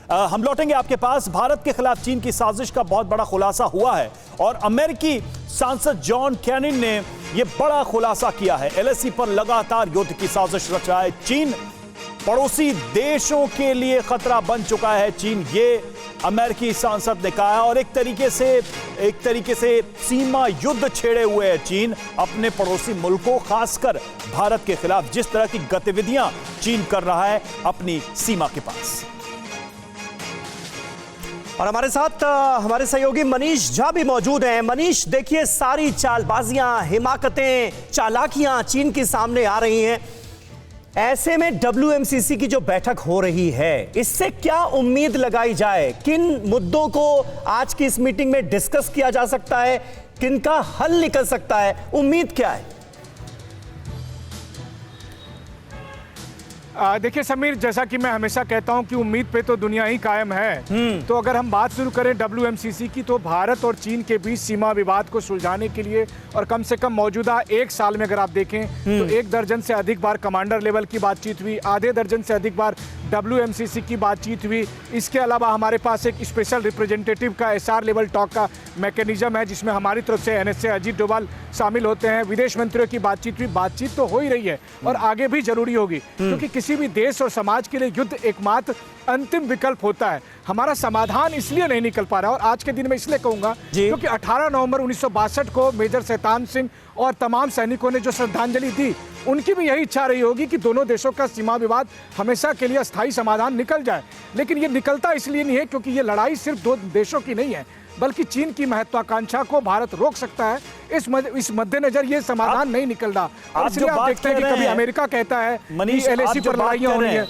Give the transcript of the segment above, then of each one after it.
हम लौटेंगे आपके पास। भारत के खिलाफ चीन की साजिश का बहुत बड़ा खुलासा हुआ है और अमेरिकी सांसद जॉन कैनिन ने यह बड़ा खुलासा किया है। एलएसी पर लगातार युद्ध की साजिश रच रहा है चीन। पड़ोसी देशों के लिए खतरा बन चुका है चीन, ये अमेरिकी सांसद ने कहा है। और एक तरीके से सीमा युद्ध छेड़े हुए है चीन अपने पड़ोसी मुल्कों, खासकर भारत के खिलाफ जिस तरह की गतिविधियां चीन कर रहा है अपनी सीमा के पास। और हमारे साथ हमारे सहयोगी मनीष झा भी मौजूद हैं। मनीष, देखिए सारी चालबाजियां, हिमाकतें, चालाकियां चीन के सामने आ रही हैं। ऐसे में WMCC की जो बैठक हो रही है, इससे क्या उम्मीद लगाई जाए? किन मुद्दों को आज की इस मीटिंग में डिस्कस किया जा सकता है? किन का हल निकल सकता है? उम्मीद क्या है? देखिए समीर, जैसा कि मैं हमेशा कहता हूं कि उम्मीद पे तो दुनिया ही कायम है। तो अगर हम बात शुरू करें WMCC की, तो भारत और चीन के बीच सीमा विवाद को सुलझाने के लिए और कम से कम मौजूदा एक साल में अगर आप देखें तो 1 दर्जन से अधिक बार कमांडर लेवल की बातचीत हुई, आधे दर्जन से अधिक बार WMCC की बातचीत हुई। इसके अलावा हमारे पास एक स्पेशल रिप्रेजेंटेटिव का SR लेवल टॉक का मैकेनिज्म है, जिसमें हमारी तरफ से NSA अजीत डोभाल शामिल होते हैं। विदेश मंत्रियों की बातचीत हुई। बातचीत तो हो ही रही है और आगे भी जरूरी होगी, क्योंकि किसी भी देश और समाज के लिए युद्ध एकमात्र अंतिम विकल्प होता है। हमारा समाधान इसलिए नहीं निकल पा रहा, और आज के दिन में इसलिए कहूंगा क्योंकि 18 नवंबर 1962 को मेजर शैतान सिंह और तमाम सैनिकों ने जो श्रद्धांजलि दी, उनकी भी यही इच्छा रही होगी कि दोनों देशों का सीमा विवाद हमेशा के लिए अस्थायी समाधान निकल जाए। लेकिन ये निकलता इसलिए नहीं है क्योंकि ये लड़ाई सिर्फ 2 देशों की नहीं है, बल्कि चीन की महत्वाकांक्षा को भारत रोक सकता है। इस मद्देनजर ये समाधान नहीं निकल रहा। इसलिए आप देखते हैं कि कभी अमेरिका कहता है मनीष, LAC पर लड़ाइयां हो रही है,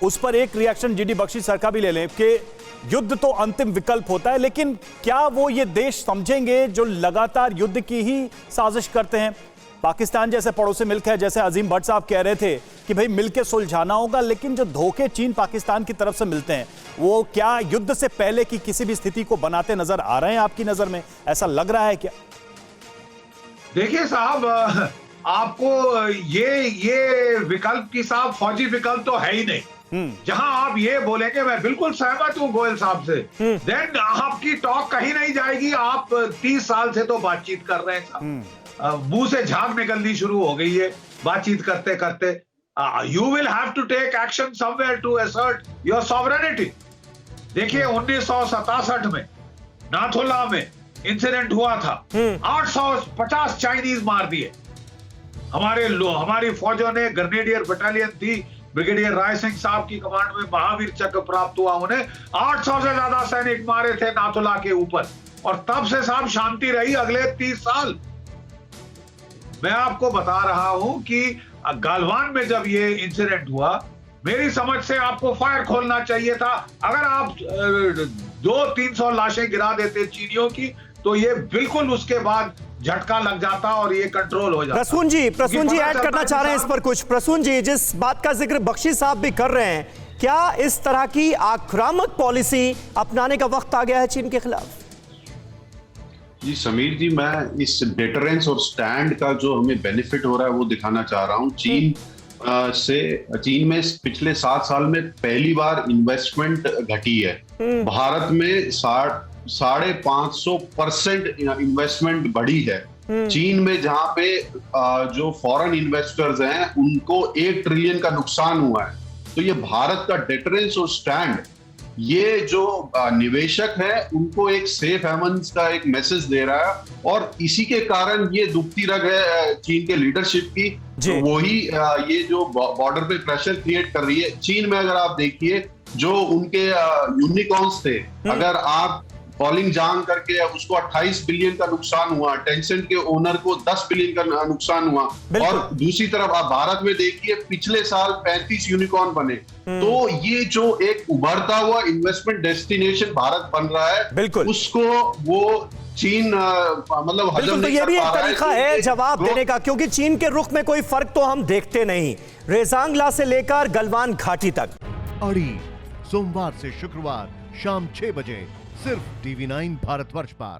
उस पर एक रिएक्शन GD बख्शी सर का भी ले लें कि युद्ध तो अंतिम विकल्प होता है, लेकिन क्या वो ये देश समझेंगे जो लगातार युद्ध की ही साजिश करते हैं? पाकिस्तान जैसे पड़ोसी मुल्क है, जैसे अजीम भट्ट साहब कह रहे थे कि भाई मिलकर सुलझाना होगा, लेकिन जो धोखे चीन पाकिस्तान की तरफ से मिलते हैं, वो क्या युद्ध से पहले की किसी भी स्थिति को बनाते नजर आ रहे हैं आपकी नजर में? ऐसा लग रहा है क्या? देखिए साहब, आपको ये विकल्प की साहब फौजी विकल्प तो है ही नहीं। जहां आप ये बोलेंगे, मैं बिल्कुल सहमत हूं गोयल साहब से, देन आपकी टॉक कहीं नहीं जाएगी। आप 30 साल से तो बातचीत कर रहे हैं साहब, मुंह से झाग निकलनी शुरू हो गई है बातचीत करते करते। You will have to take action somewhere to assert your sovereignty. देखिए 1967 में नाथुला में इंसिडेंट हुआ था, 850 चाइनीज मार दिए। हमारी फौजों ने, ग्रेनेडियर बटालियन थी, ब्रिगेडियर राय सिंह साहब की कमांड में महावीर चक्र प्राप्त हुआ उन्हें। 800 से ज्यादा सैनिक मारे थे नाथुला के ऊपर, और तब से साहब शांति रही अगले 30 साल। मैं आपको बता रहा हूं कि गालवान में जब ये इंसिडेंट हुआ, मेरी समझ से आपको फायर खोलना चाहिए था। अगर आप 200-300 लाशें गिरा देते चीनियों की, तो ये बिल्कुल उसके बाद झटका लग जाता और ये कंट्रोल हो जाता। प्रसून जी ऐड करना चाह रहे हैं इस पर कुछ? प्रसून जी, जिस बात का जिक्र बख्शी साहब भी कर रहे हैं, क्या इस तरह की आक्रामक पॉलिसी अपनाने का वक्त आ गया है चीन के खिलाफ? जी समीर जी, मैं इस डेटरेंस और स्टैंड का जो हमें बेनिफिट हो रहा है वो दिखाना चाह रहा हूं। चीन में पिछले 7 साल में पहली बार इन्वेस्टमेंट घटी है। भारत में 550% इन्वेस्टमेंट बढ़ी है। चीन में जहां पे जो फॉरेन इन्वेस्टर्स हैं उनको 1 ट्रिलियन का नुकसान हुआ है। तो ये भारत का डेटरेंस और स्टैंड, ये जो निवेशक है उनको एक सेफ हेवन्स का एक मैसेज दे रहा है, और इसी के कारण ये दुखती रग है चीन के लीडरशिप की। तो वही ये जो बॉर्डर पे प्रेशर क्रिएट कर रही है। चीन में अगर आप देखिए, जो उनके यूनिकॉर्न्स थे, अगर आप बॉलिंग जांग करके उसको 28 बिलियन का नुकसान हुआ, टेंसेंट के ओनर को 10 बिलियन का नुकसान हुआ, और दूसरी तरफ आप भारत में देखिए पिछले साल 35 यूनिकॉर्न बने। तो ये जो एक उभरता हुआ इन्वेस्टमेंट डेस्टिनेशन भारत बन रहा है, उसको वो चीन मतलब हजम तो नहीं ये भी कर एक पा रहा तरीका है जवाब देने का, क्योंकि चीन के रुख में कोई फर्क तो हम देखते नहीं, रेजांगला से लेकर गलवान घाटी तक। अड़ी सोमवार से शुक्रवार शाम 6 बजे सिर्फ TV9 भारतवर्ष पर।